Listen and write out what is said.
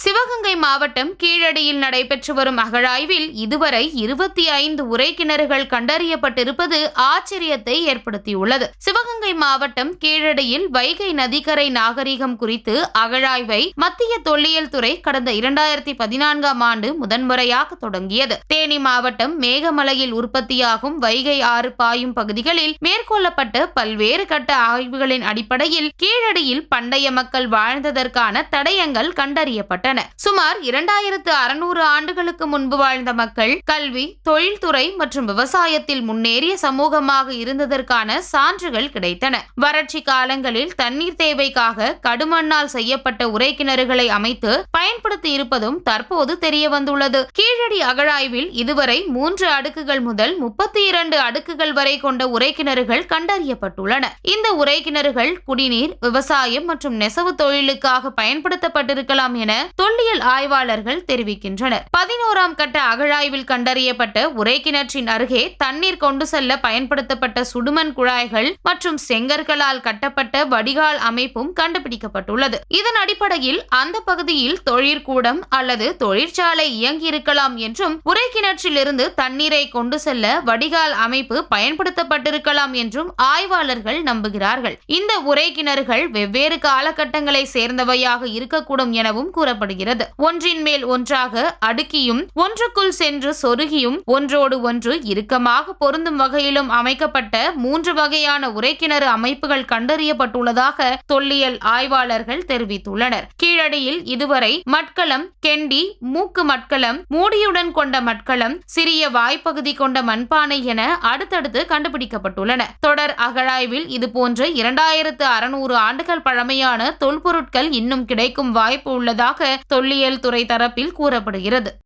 சிவகங்கை மாவட்டம் கீழடியில் நடைபெற்று வரும் அகழாய்வில் இதுவரை 25 உரை கிணறுகள் கண்டறியப்பட்டிருப்பது ஆச்சரியத்தை ஏற்படுத்தியுள்ளது. சிவகங்கை மாவட்டம் கீழடியில் வைகை நதிக்கரை நாகரிகம் குறித்து அகழாய்வை மத்திய தொல்லியல் துறை கடந்த 2014ஆம் ஆண்டு முதன்முறையாக தொடங்கியது. தேனி மாவட்டம் மேகமலையில் உற்பத்தியாகும் வைகை ஆறு பாயும் பகுதிகளில் மேற்கொள்ளப்பட்ட பல்வேறு கட்ட ஆய்வுகளின் அடிப்படையில் கீழடியில் பண்டைய மக்கள் வாழ்ந்ததற்கான தடயங்கள் கண்டறியப்பட்டன. சுமார் 2600 ஆண்டுகளுக்கு முன்பு வாழ்ந்த மக்கள் கல்வி, தொழில்துறை மற்றும் விவசாயத்தில் முன்னேறிய சமூகமாக இருந்ததற்கான சான்றுகள் கிடைத்தன. வறட்சி காலங்களில் தண்ணீர் தேவைக்காக கடுமண்ணால் செய்யப்பட்ட உரை கிணறுகளை அமைத்து பயன்படுத்தி இருப்பதும் தற்போது தெரிய வந்துள்ளது. கீழடி அகழாய்வில் இதுவரை 3 அடுக்குகள் முதல் 32 அடுக்குகள் வரை கொண்ட உரை கிணறுகள் கண்டறியப்பட்டுள்ளன. இந்த உரை கிணறுகள் குடிநீர், விவசாயம் மற்றும் நெசவு தொழிலுக்காக பயன்படுத்தப்பட்டிருக்கலாம் என தொல்லியல் ஆய்வாளர்கள் தெரிவிக்கின்றனர். 11ஆம் கட்ட அகழாய்வில் கண்டறியப்பட்ட உரை கிணற்றின் அருகே தண்ணீர் கொண்டு செல்ல பயன்படுத்தப்பட்ட சுடுமண் குழாய்கள் மற்றும் செங்கற்களால் கட்டப்பட்ட வடிகால் அமைப்பும் கண்டுபிடிக்கப்பட்டுள்ளது. இதன் அடிப்படையில் அந்த பகுதியில் தொழிற்கூடம் அல்லது தொழிற்சாலை இயங்கியிருக்கலாம் என்றும் உரை கிணற்றிலிருந்து தண்ணீரை கொண்டு செல்ல வடிகால் அமைப்பு பயன்படுத்தப்பட்டிருக்கலாம் என்றும் ஆய்வாளர்கள் நம்புகிறார்கள். இந்த உரை கிணறுகள் வெவ்வேறு காலகட்டங்களை சேர்ந்தவையாக இருக்கக்கூடும் எனவும் கூறப்படுகிறது. ஒன்றின் மேல் ஒன்றாக அடுக்கியும் ஒன்றுக்குள் சென்று சொருகியும் ஒன்றோடு ஒன்று இறுக்கமாக பொருந்தும் வகையிலும் அமைக்கப்பட்ட 3 வகையான உரைக்கிணறு அமைப்புகள் கண்டறியப்பட்டுள்ளதாக தொல்லியல் ஆய்வாளர்கள் தெரிவித்துள்ளனர். கீழடியில் இதுவரை மட்கலம், கெண்டி, மூக்கு மட்கலம், மூடியுடன் கொண்ட மட்கலம், சிறிய வாய்ப்பகுதி கொண்ட மண்பானை என அடுத்தடுத்து கண்டுபிடிக்கப்பட்டுள்ளன. தொடர் அகழாய்வில் இதுபோன்ற 2600 ஆண்டுகள் பழமையான தொல்பொருட்கள் இன்னும் கிடைக்கும் வாய்ப்பு உள்ளதாக தொல்லியல் துறை தரப்பில் கூறப்படுகிறது.